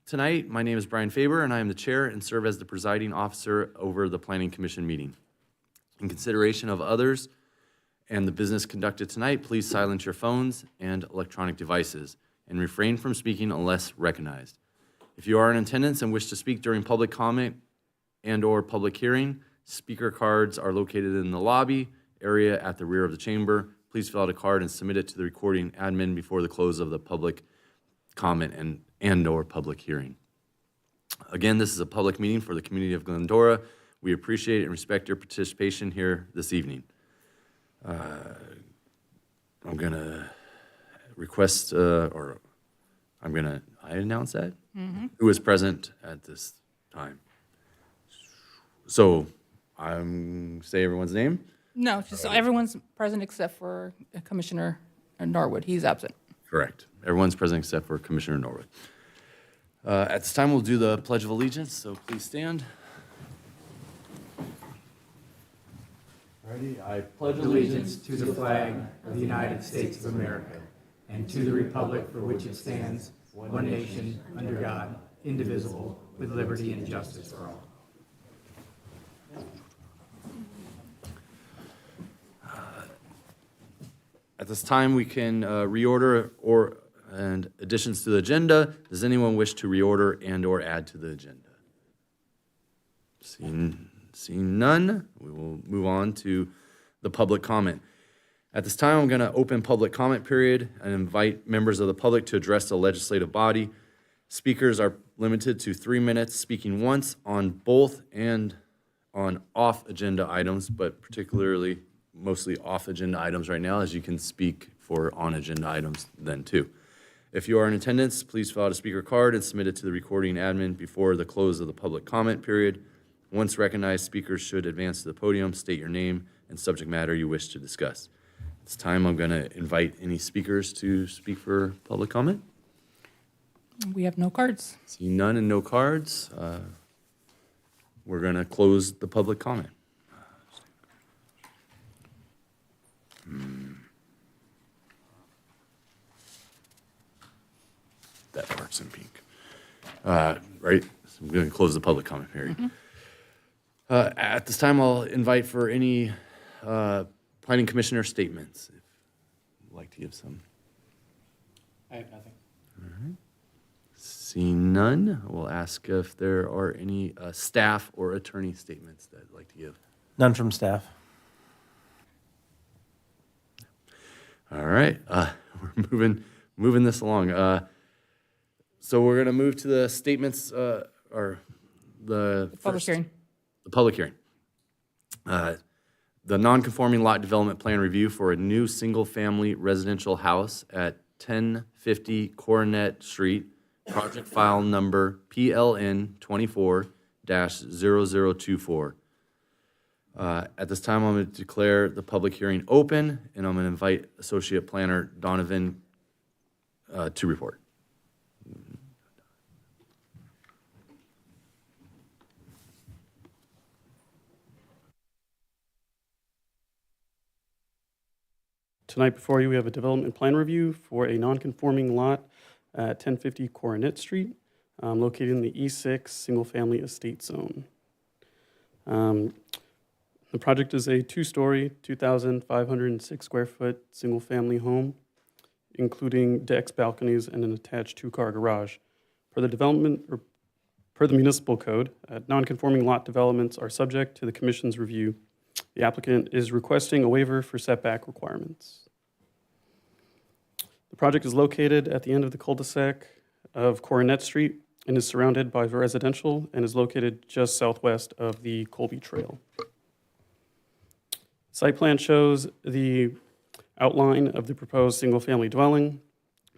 tonight. My name is Brian Faber, and I am the chair and serve as the presiding officer over the Planning Commission meeting. In consideration of others and the business conducted tonight, please silence your phones and electronic devices and refrain from speaking unless recognized. If you are in attendance and wish to speak during public comment and/or public hearing, speaker cards are located in the lobby area at the rear of the chamber. Please fill out a card and submit it to the recording admin before the close of the public comment and/or public hearing. Again, this is a public meeting for the community of Glendora. We appreciate and respect your participation here this evening. I'm gonna request, I announce that? Who is present at this time? So, say everyone's name? No, just so everyone's present except for Commissioner Norwood. He's absent. Correct. Everyone's present except for Commissioner Norwood. At this time, we'll do the Pledge of Allegiance, so please stand. Ready? I pledge Allegiance to the flag of the United States of America and to the republic for which it stands, one nation, under God, indivisible, with liberty and justice for all. At this time, we can reorder and additions to the agenda. Does anyone wish to reorder and/or add to the agenda? Seeing none, we will move on to the public comment. At this time, I'm going to open public comment period and invite members of the public to address the legislative body. Speakers are limited to 3 minutes, speaking once on both and on off-agenda items, but particularly mostly off-agenda items right now, as you can speak for on-agenda items then too. If you are in attendance, please fill out a speaker card and submit it to the recording admin before the close of the public comment period. Once recognized, speakers should advance to the podium, state your name and subject matter you wish to discuss. At this time, I'm going to invite any speakers to speak for public comment. We have no cards. See none and no cards. We're going to close the public comment. That part's in pink. Right? So I'm going to close the public comment period. At this time, I'll invite for any planning commissioner statements. If you'd like to give some. I have nothing. Seeing none, we'll ask if there are any staff or attorney statements that I'd like to give. None from staff. All right, we're moving this along. So we're going to move to the statements or the Public hearing. The public hearing. The non-conforming lot development plan review for a new single-family residential house at 1050 Coronet Street, project file number PLN 24-0024. At this time, I'm going to declare the public hearing open, and I'm going to invite Associate Planner Donovan to report. Tonight before you, we have a development plan review for a non-conforming lot at 1050 Coronet Street, located in the E6 single-family estate zone. The project is a two-story, 2,506 square foot single-family home, including decks, balconies, and an attached two-car garage. Per the municipal code, non-conforming lot developments are subject to the commission's review. The applicant is requesting a waiver for setback requirements. The project is located at the end of the cul-de-sac of Coronet Street and is surrounded by residential and is located just southwest of the Colby Trail. Site plan shows the outline of the proposed single-family dwelling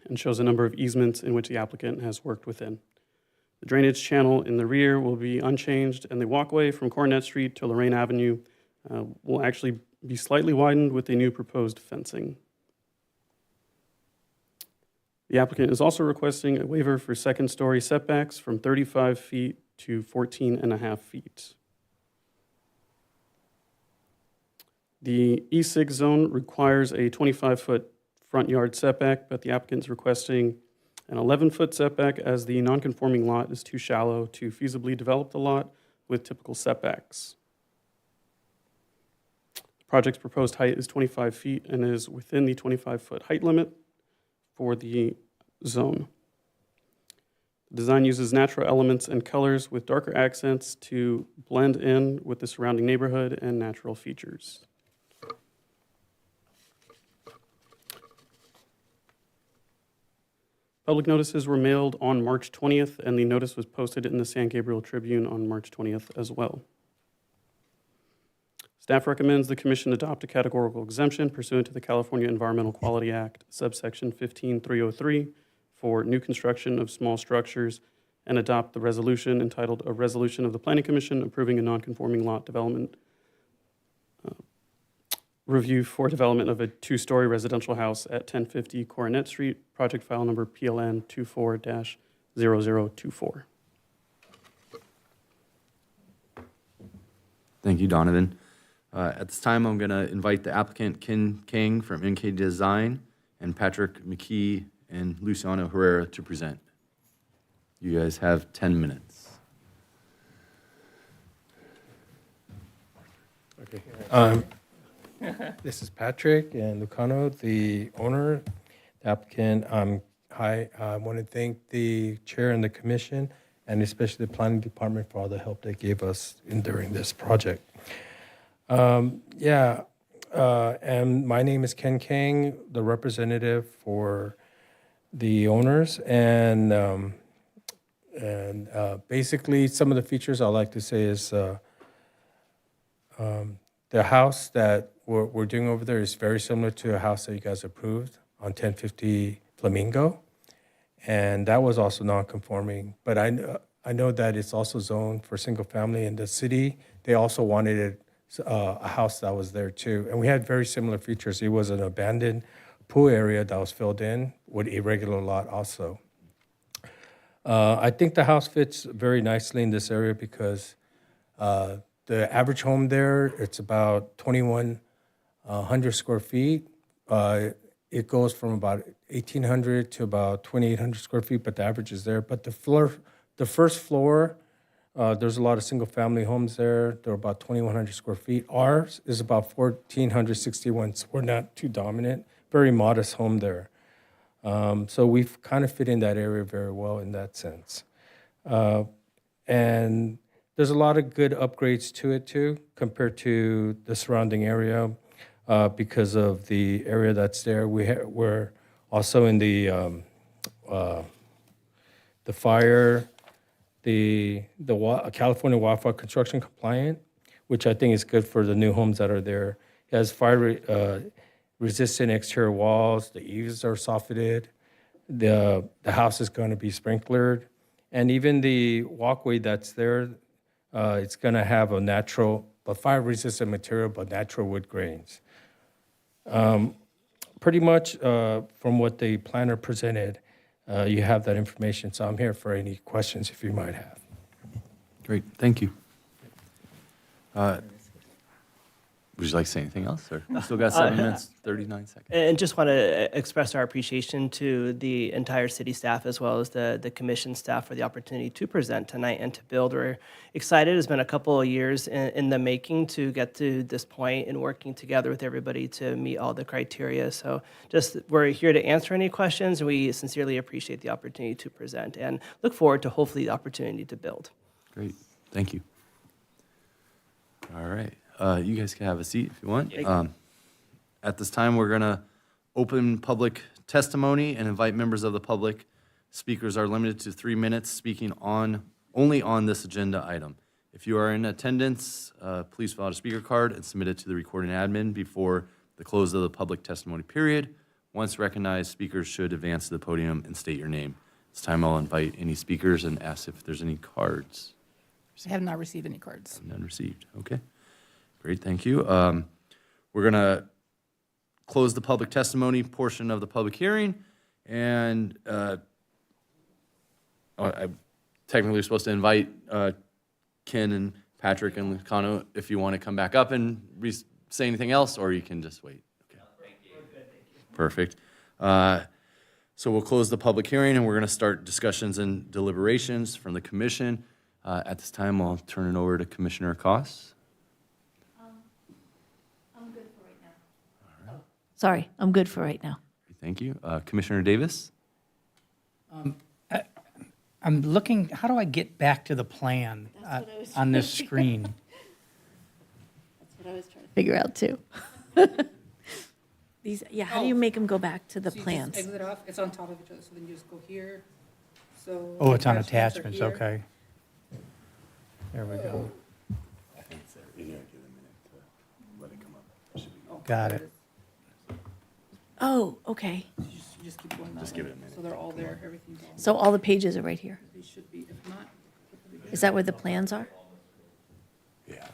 and shows a number of easements in which the applicant has worked within. The drainage channel in the rear will be unchanged, and the walkway from Coronet Street to Lorraine Avenue will actually be slightly widened with a new proposed fencing. The applicant is also requesting a waiver for second-story setbacks from 35 feet to 14.5 feet. The E6 zone requires a 25-foot front yard setback, but the applicant is requesting An 11-foot setback as the non-conforming lot is too shallow to feasibly develop the lot with typical setbacks. The project's proposed height is 25 feet and is within the 25-foot height limit for the zone. The design uses natural elements and colors with darker accents to blend in with the surrounding neighborhood and natural features. Public notices were mailed on March 20th, and the notice was posted in the San Gabriel Tribune on March 20th as well. Staff recommends the commission adopt a categorical exemption pursuant to the California Environmental Quality Act, subsection 15303, for new construction of small structures, and adopt the resolution entitled "A Resolution of the Planning Commission Approving a Non-Conforming Lot Development Review for Development of a Two-Story Residential House at 1050 Coronet Street, project file number PLN 24-0024." Thank you, Donovan. At this time, I'm going to invite the applicant Ken Kang from NK Design and Patrick McKee and Luciano Herrera to present. You guys have 10 minutes. Okay. This is Patrick and Lucano, the owner, the applicant. Hi, I want to thank the chair and the commission, and especially the planning department for all the help they gave us during this project. And my name is Ken Kang, the representative for the owners, and basically some of the features I'd like to say is the house that we're doing over there is very similar to a house that you guys approved on 1050 Flamingo, and that was also non-conforming. But I know that it's also zoned for single family in the city. They also wanted a house that was there too, and we had very similar features. It was an abandoned pool area that was filled in with irregular lot also. I think the house fits very nicely in this area because the average home there, it's about 2,100 square feet. It goes from about 1,800 to about 2,800 square feet, but the average is there. But the first floor, there's a lot of single-family homes there. They're about 2,100 square feet. Ours is about 1,461, so we're not too dominant. Very modest home there. So we've kind of fit in that area very well in that sense. And there's a lot of good upgrades to it too, compared to the surrounding area, because of the area that's there. We're also in the fire, the California wildfire construction compliant, which I think is good for the new homes that are there. It has fire resistant exterior walls. The eaves are softened. The house is going to be sprinklered, and even the walkway that's there. It's going to have a natural, but fire-resistant material, but natural wood grains. Pretty much from what the planner presented, you have that information. So I'm here for any questions if you might have. Great, thank you. Would you like to say anything else, or we still got 7 minutes, 39 seconds? And just want to express our appreciation to the entire city staff as well as the commission staff for the opportunity to present tonight and to build. We're excited. It's been a couple of years in the making to get to this point and working together with everybody to meet all the criteria. So just we're here to answer any questions, and we sincerely appreciate the opportunity to present and look forward to hopefully the opportunity to build. Great, thank you. All right. You guys can have a seat if you want. At this time, we're going to open public testimony and invite members of the public. Speakers are limited to 3 minutes, speaking only on this agenda item. If you are in attendance, please fill out a speaker card and submit it to the recording admin before the close of the public testimony period. Once recognized, speakers should advance to the podium and state your name. This time, I'll invite any speakers and ask if there's any cards. I have not received any cards. None received. Okay. Great, thank you. We're going to close the public testimony portion of the public hearing, and I'm technically supposed to invite Ken and Patrick and Lucano if you want to come back up and say anything else, or you can just wait. Okay. Thank you. Perfect. So we'll close the public hearing, and we're going to start discussions and deliberations from the commission. At this time, I'll turn it over to Commissioner Koss. Sorry, I'm good for right now. Thank you. Commissioner Davis? I'm looking, how do I get back to the plan on this screen? That's what I was trying to figure out too. These, yeah, how do you make them go back to the So you just plans? exit off, it's on top of each other, so then you just go here, so. Oh, it's on attachments attachments, are here. okay. There we go. Got it. Oh, okay. You just keep going that way. give it a minute. So they're all there, everything's all, So all the pages are right here. they should be, if not. Is that where the plans are? Yeah.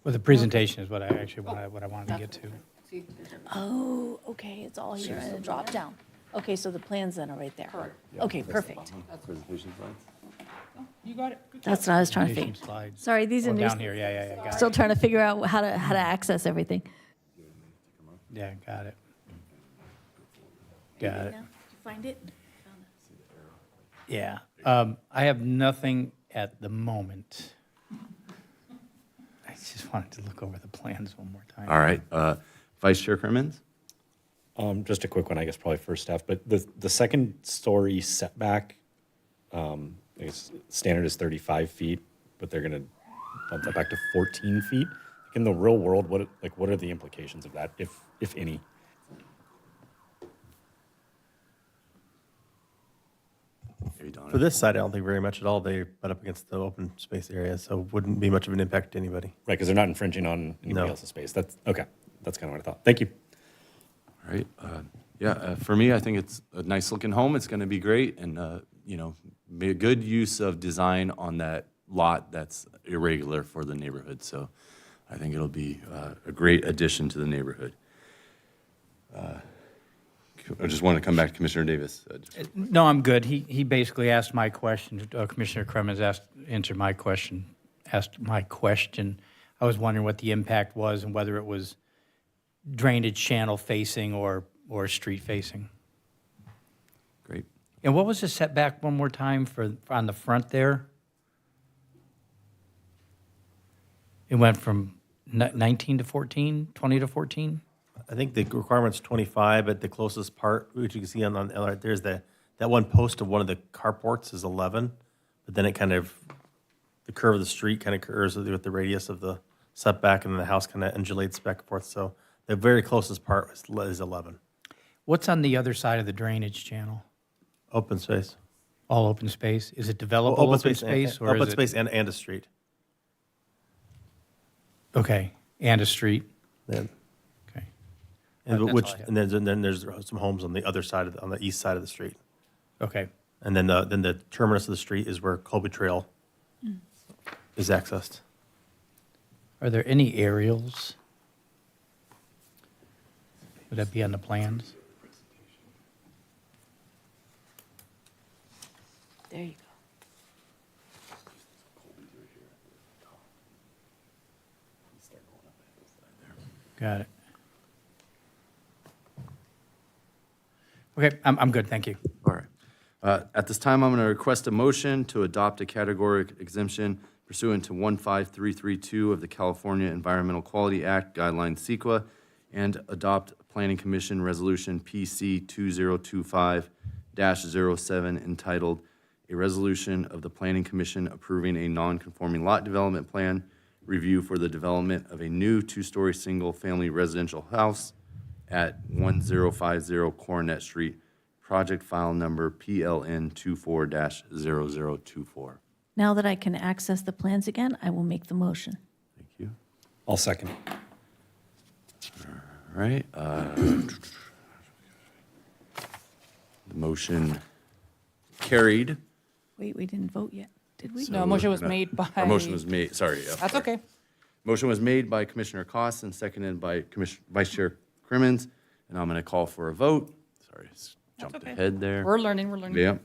Well, the presentation is what I actually what I wanted to get to. See, there's everything. Oh, okay, it's all here in a drop down. Okay, so the plans then are right there. Correct. Okay, perfect. Presentation slides? You got it. Good job. That's what I was trying to Presentation figure. slides. Sorry, these are Oh, new. down here, yeah, got it. Still trying to figure out how to access everything. Yeah, got it. Got it. Did you find it? Yeah. I have nothing at the moment. I just wanted to look over the plans one more time. All right. Vice Chair Crimmins? Just a quick one, I guess, probably for staff, but the second story setback, I guess standard is 35 feet, but they're gonna bump that back to 14 feet. In the real world, what are the implications of that, if any? For this side, I don't think very much at all. They butt up against the open space area, so wouldn't be much of an impact to anybody. Right, because they're not infringing on anybody No. else's space. That's, okay, that's kind of what I thought. Thank you. All right. For me, I think it's a nice looking home. It's going to be great and, be a good use of design on that lot that's irregular for the neighborhood. So I think it'll be a great addition to the neighborhood. I just want to come back to Commissioner Davis. No, I'm good. He basically asked my question. Commissioner Cremens answered my question, asked my question. I was wondering what the impact was and whether it was drainage channel facing or street facing. Great. And what was the setback one more time on the front there? It went from 19 to 14, 20 to 14? I think the requirement's 25, but the closest part, which you can see on there's that one post of one of the carports is 11, but then it kind of, the curve of the street kind of curves with the radius of the setback, and then the house kind of undulates back and forth. So the very closest part is 11. What's on the other side of the drainage channel? Open space. All open space? Is it developable open space? Or Open is it- space and a street. Okay, and a street? Then, Okay. and That's which all I have. and then there's some homes on the other side on the east side of the street. Okay. And then the terminus of the street is where Colby Trail is accessed. Are there any aerials? Would that be on the plans? There you go. Got it. Okay, I'm good, thank you. All right. At this time, I'm going to request a motion to adopt a categoric exemption pursuant to 15332 of the California Environmental Quality Act Guidelines CEQA and adopt Planning Commission Resolution PC 2025-07 entitled "A Resolution of the Planning Commission Approving a Non-Conforming Lot Development Plan Review for the Development of a New Two-Story Single-Family Residential House at 1050 Coronet Street, project file number PLN 24-0024. Now that I can access the plans again, I will make the motion. Thank you. I'll second. All right. The motion carried. Wait, we didn't vote yet, did we? No, motion was made by. Our motion was made, sorry. yeah, That's sorry. okay. Motion was made by Commissioner Koss and seconded by Vice Chair Crimmins, and I'm going to call for a vote. Sorry, jumped okay. ahead there. We're learning, we're learning. Yeah.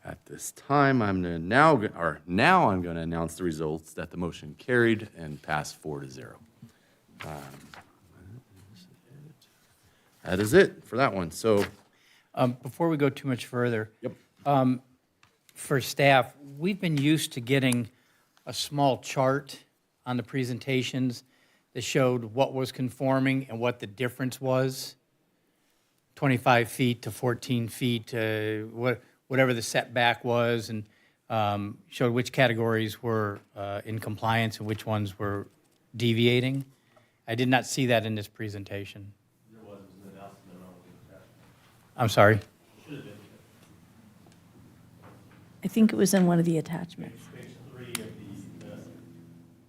At this time, I'm gonna now I'm gonna announce the results that the motion carried and passed 4-0. That is it for that one. So, Before we go too much further. Yep. For staff, we've been used to getting a small chart on the presentations that showed what was conforming and what the difference was. 25 feet to 14 feet, to whatever the setback was, and showed which categories were in compliance and which ones were deviating. I did not see that in this presentation. I'm sorry? I think it was in one of the attachments.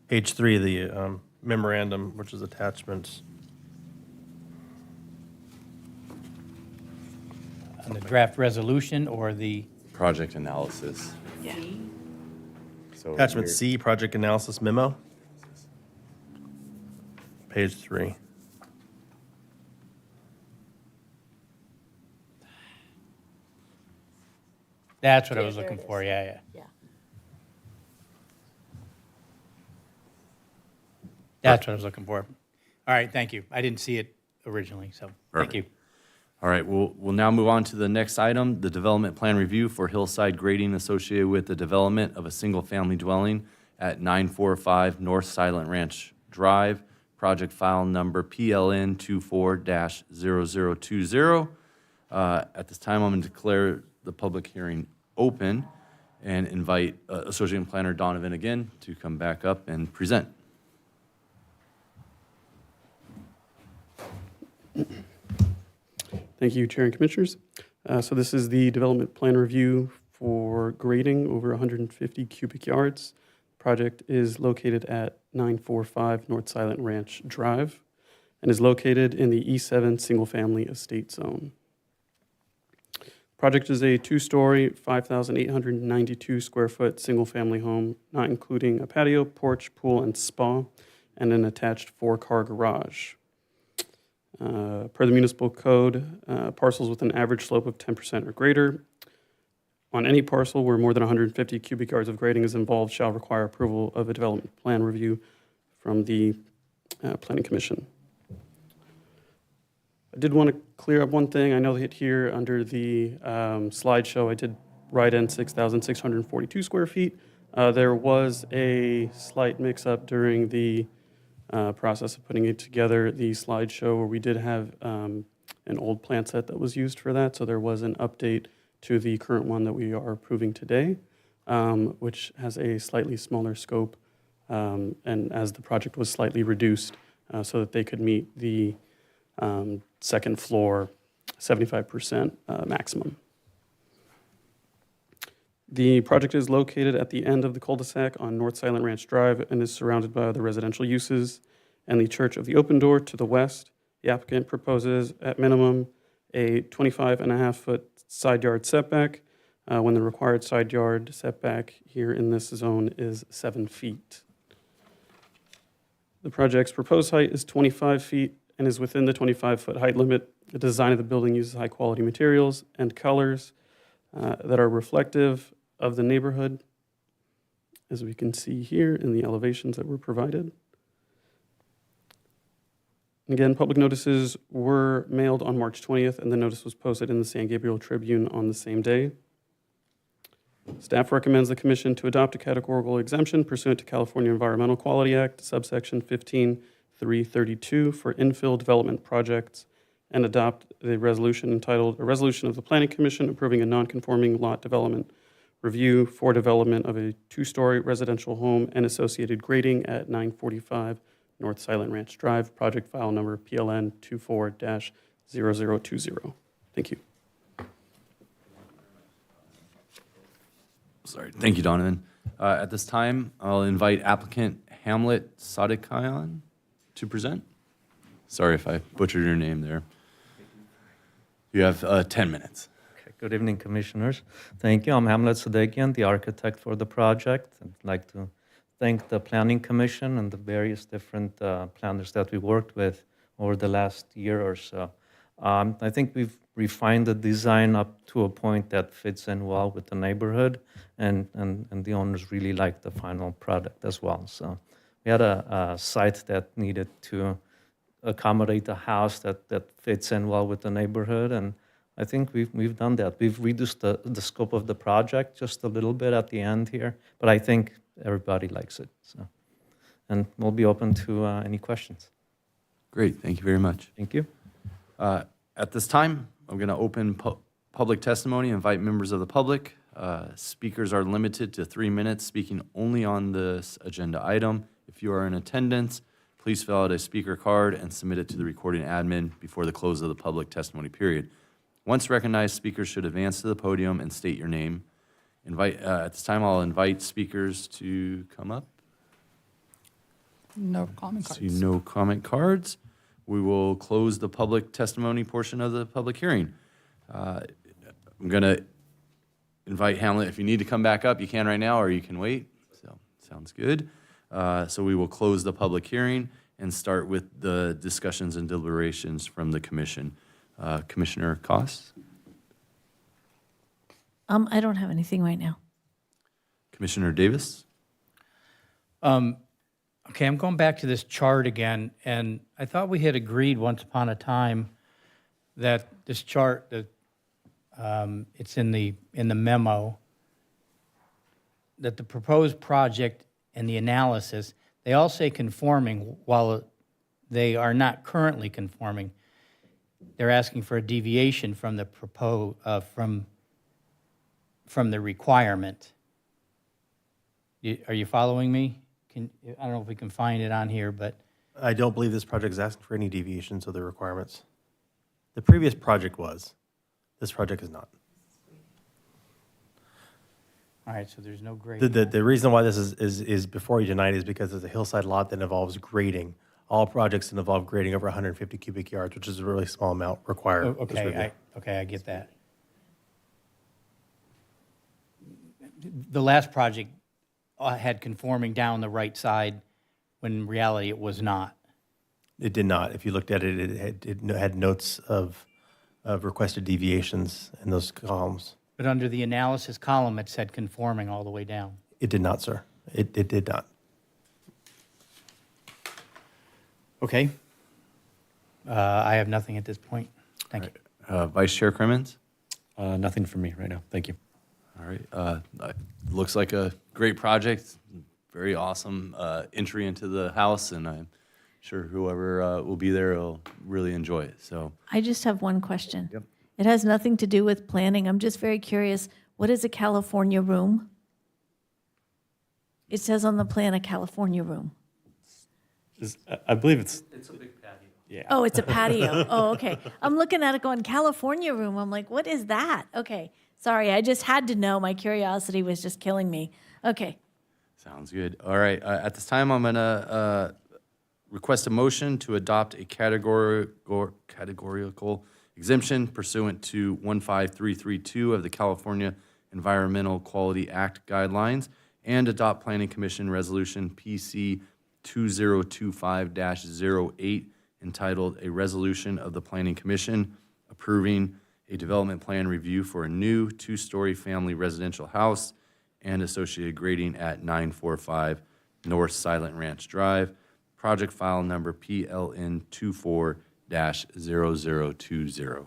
Page 3 of the memorandum, which is attachments. On the draft resolution or the, project analysis. Yeah. So Attachment we're- C, project analysis memo. Page 3. that's what I Yeah, was there looking it for, is. yeah. Yeah. That's what I was looking for. All right, thank you. I didn't see it originally, so thank you. All right, we'll now move on to the next item, the development plan review for hillside grading associated with the development of a single-family dwelling at 945 North Silent Ranch Drive, project file number PLN 24-0020. At this time, I'm going to declare the public hearing open and invite Associate Planner Donovan again to come back up and present. Thank you, Chair and Commissioners. So this is the development plan review for grading over 150 cubic yards. Project is located at 945 North Silent Ranch Drive and is located in the E7 Single Family Estate Zone. Project is a two-story, 5,892 square foot single-family home, not including a patio, porch, pool, and spa, and an attached four-car garage. Per the municipal code, parcels with an average slope of 10% or greater on any parcel where more than 150 cubic yards of grading is involved shall require approval of a development plan review from the Planning Commission. I did want to clear up one thing. I know that here under the slideshow, I did write in 6,642 square feet. There was a slight mix-up during the process of putting it together, the slideshow, where we did have an old plan set that was used for that. So there was an update to the current one that we are approving today, which has a slightly smaller scope, and as the project was slightly reduced so that they could meet the second floor 75% maximum. The project is located at the end of the cul-de-sac on North Silent Ranch Drive and is surrounded by other residential uses and the Church of the Open Door to the west. The applicant proposes at minimum a 25.5-foot side yard setback when the required side yard setback here in this zone is 7 feet. The project's proposed height is 25 feet and is within the 25-foot height limit. The design of the building uses high-quality materials and colors that are reflective of the neighborhood, as we can see here in the elevations that were provided. Again, public notices were mailed on March 20th, and the notice was posted in the San Gabriel Tribune on the same day. Staff recommends the commission to adopt a categorical exemption pursuant to California Environmental Quality Act, subsection 15332 for infill development projects, and adopt the resolution entitled, "A Resolution of the Planning Commission Approving a Non-Conforming Lot Development Review for Development of a Two-Story Residential Home and Associated Grading at 945 North Silent Ranch Drive, project file number PLN 24-0020. Thank you. Sorry, thank you, Donovan. At this time, I'll invite applicant Hamlet Sadikayan to present. Sorry if I butchered your name there. You have 10 minutes. Okay, good evening, Commissioners. Thank you. I'm Hamlet Sadakian, the architect for the project. I'd like to thank the Planning Commission and the various different planners that we worked with over the last year or so. I think we've refined the design up to a point that fits in well with the neighborhood, and the owners really like the final product as well. So we had a site that needed to accommodate a house that fits in well with the neighborhood, and I think we've done that. We've reduced the scope of the project just a little bit at the end here, but I think everybody likes it. So, and we'll be open to any questions. Great, thank you very much. Thank you. At this time, I'm going to open public testimony, invite members of the public. Speakers are limited to 3 minutes, speaking only on this agenda item. If you are in attendance, please fill out a speaker card and submit it to the recording admin before the close of the public testimony period. Once recognized, speakers should advance to the podium and state your name. At this time, I'll invite speakers to come up. No comment See cards. no comment cards. We will close the public testimony portion of the public hearing. I'm going to invite Hamlet, if you need to come back up, you can right now, or you can wait. So, sounds good. So we will close the public hearing and start with the discussions and deliberations from the commission. Commissioner Koss? I don't have anything right now. Commissioner Davis? Okay, I'm going back to this chart again, and I thought we had agreed once upon a time that this chart, that it's in the memo, that the proposed project and the analysis, they all say conforming while they are not currently conforming. They're asking for a deviation from the from the requirement. Are you following me? I don't know if we can find it on here, but I don't believe this project is asking for any deviations of the requirements. The previous project was. This project is not. all right, so there's no grading. The reason why this is before you tonight is because it's a hillside lot that involves grading. All projects that involve grading over 150 cubic yards, which is a really small amount, require Oh, this review. I get that. The last project had conforming down the right side, when in reality it was not. It did not. If you looked at it, it had notes of requested deviations in those columns. But under the analysis column, it said conforming all the way down. It did not, sir. It did not. Okay. I have nothing at this point. Thank you. Vice Chair Crimmins? Nothing for me right now. Thank you. All right. Looks like a great project. Very awesome entry into the house, and I'm sure whoever will be there will really enjoy it. So, I just have one question. Yep. It has nothing to do with planning. I'm just very curious. What is a California room? It says on the plan a California room. I believe it's. Oh, it's a patio. Oh, okay. I'm looking at it going, California room. I'm like, what is that? Okay. Sorry, I just had to know. My curiosity was just killing me. Okay. sounds good. All right. At this time, I'm going to request a motion to adopt a categorical exemption pursuant to 15332 of the California Environmental Quality Act guidelines and adopt Planning Commission Resolution PC 2025-08 entitled A Resolution of the Planning Commission Approving a Development Plan Review for a New Two-Story Family Residential House and Associated Grading at 945 North Silent Ranch Drive, project file number PLN 24-0020.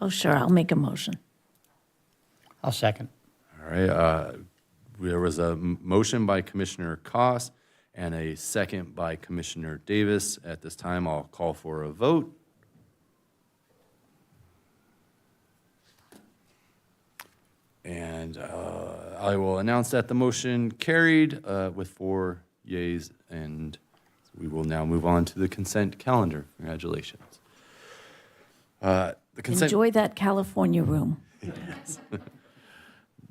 Oh, sure. I'll make a motion. I'll second. All right, there was a motion by Commissioner Koss and a second by Commissioner Davis. At this time, I'll call for a vote. And I will announce that the motion carried with 4 yeas, and we will now move on to the consent calendar. Congratulations. The consent. Enjoy that California room.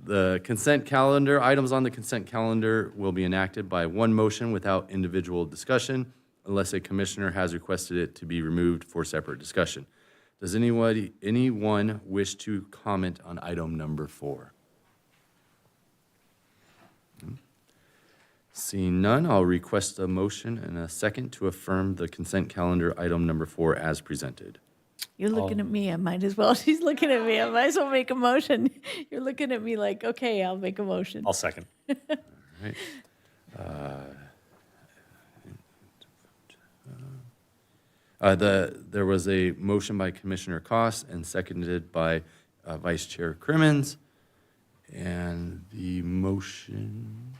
The consent calendar, items on the consent calendar will be enacted by one motion without individual discussion unless a commissioner has requested it to be removed for separate discussion. Does anyone wish to comment on item number 4? Seeing none, I'll request a motion and a second to affirm the consent calendar item number 4 as presented. You're looking at me, I might as well. She's looking at me, I might as well make a motion. You're looking at me like, okay, I'll make a motion. I'll second. Right. There was a motion by Commissioner Koss and seconded by Vice Chair Crimmins. And the motion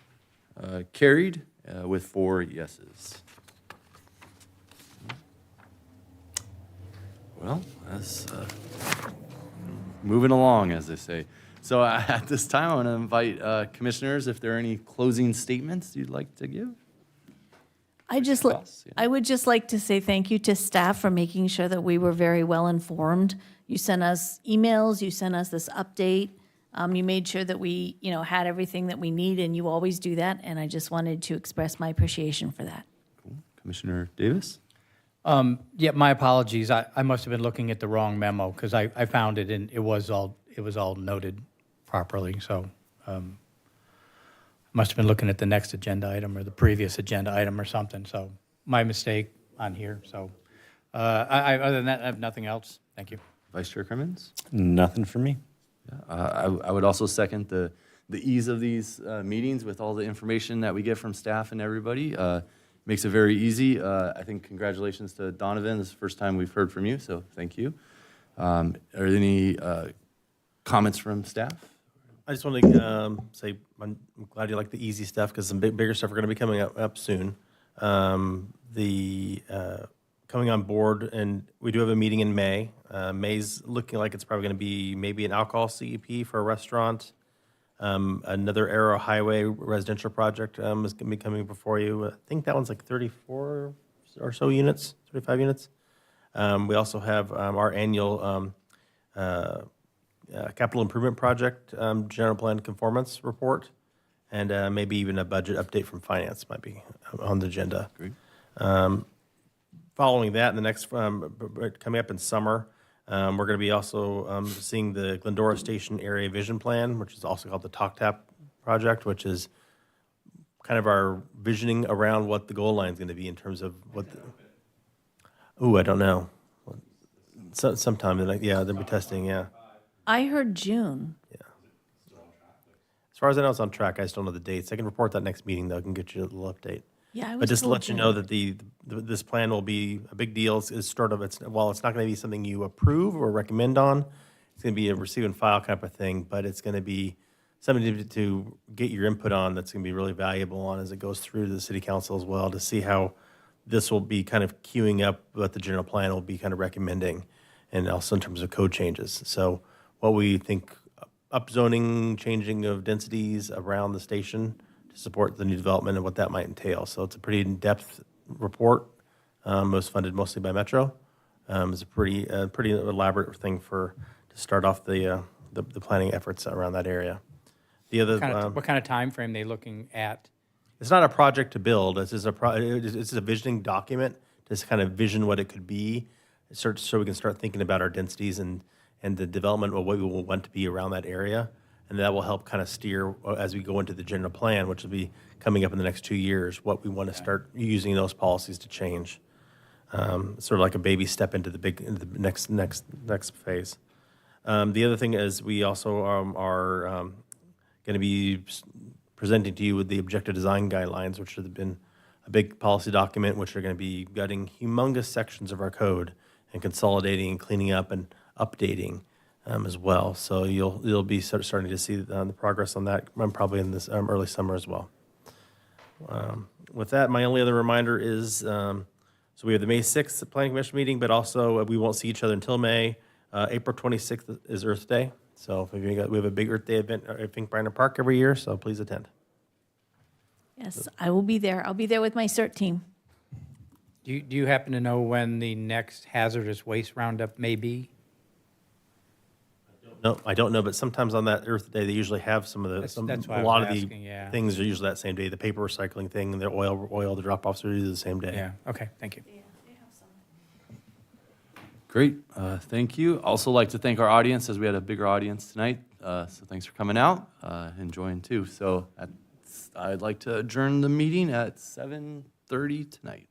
carried with 4 yeses. Well, that's moving along, as they say. So at this time, I want to invite commissioners, if there are any closing statements you'd like to give. I would just like to say thank you to staff for making sure that we were very well informed. You sent us emails, you sent us this update. You made sure that we, had everything that we need, and you always do that. And I just wanted to express my appreciation for that. Cool. Commissioner Davis? Yeah, my apologies. I must have been looking at the wrong memo because I found it and it was all noted properly. So must have been looking at the next agenda item or the previous agenda item or something. So my mistake on here. So other than that, I have nothing else. Thank you. Vice Chair Crimmins? Nothing for me. I would also second the ease of these meetings with all the information that we get from staff and everybody. Makes it very easy. I think congratulations to Donovan. This is the first time we've heard from you, so thank you. Are there any comments from staff? I just want to say I'm glad you like the easy stuff because some bigger stuff are going to be coming up soon. Coming on board, and we do have a meeting in May. May's looking like it's probably going to be maybe an alcohol CEP for a restaurant. Another Arrow Highway residential project is going to be coming before you. I think that one's like 34 or so units, 35 units. We also have our annual capital improvement project general plan conformance report, and maybe even a budget update from finance might be on the agenda. Great. Following that, in the next coming up in summer, we're going to be also seeing the Glendora Station Area Vision Plan, which is also called the Talk Tap Project, which is kind of our visioning around what the goal line is going to be in terms of what. I don't know. Sometime, they'll be testing. Yeah. I heard June. As far as I know, it's on track. I just don't know the dates. I can report that next meeting, though. I can get you a little update. Yeah, I was But just to told let you June. know that this plan will be a big deal. While it's not going to be something you approve or recommend on, it's going to be a receive and file kind of a thing, but it's going to be something to get your input on that's going to be really valuable on as it goes through to the city council as well, to see how this will be kind of queuing up what the general plan will be kind of recommending, and also in terms of code changes. So what we think upzoning, changing of densities around the station to support the new development and what that might entail. So it's a pretty in-depth report, was funded mostly by Metro. It's a pretty elaborate thing to start off the planning efforts around that area. The other What kind of time frame they looking at? it's not a project to build. It's a visioning document to just kind of vision what it could be, so we can start thinking about our densities and the development of what we will want to be around that area. And that will help kind of steer as we go into the general plan, which will be coming up in the next 2 years, what we want to start using those policies to change. Sort of like a baby step into the next phase. The other thing is we also are going to be presenting to you with the objective design guidelines, which have been a big policy document, which are going to be gutting humongous sections of our code and consolidating and cleaning up and updating as well. So you'll be starting to see the progress on that probably in this early summer as well. With that, my only other reminder is, so we have the May 6th Planning Commission meeting, but also we won't see each other until May. April 26th is Earth Day. So we have a big Earth Day event at Fink Bryner Park every year, so please attend. Yes, I will be there. I'll be there with my CERT team. Do you happen to know when the next hazardous waste roundup may be? No, I don't know, but sometimes on that Earth Day, they usually have some of the, That's why a I lot was of the asking, yeah. things are usually that same day. The paper recycling thing and the oil, the drop-offs are usually the same day. Yeah, okay, thank you. Great, thank you. Also like to thank our audience, as we had a bigger audience tonight. So thanks for coming out, enjoying too. So I'd like to adjourn the meeting at 7:30 tonight.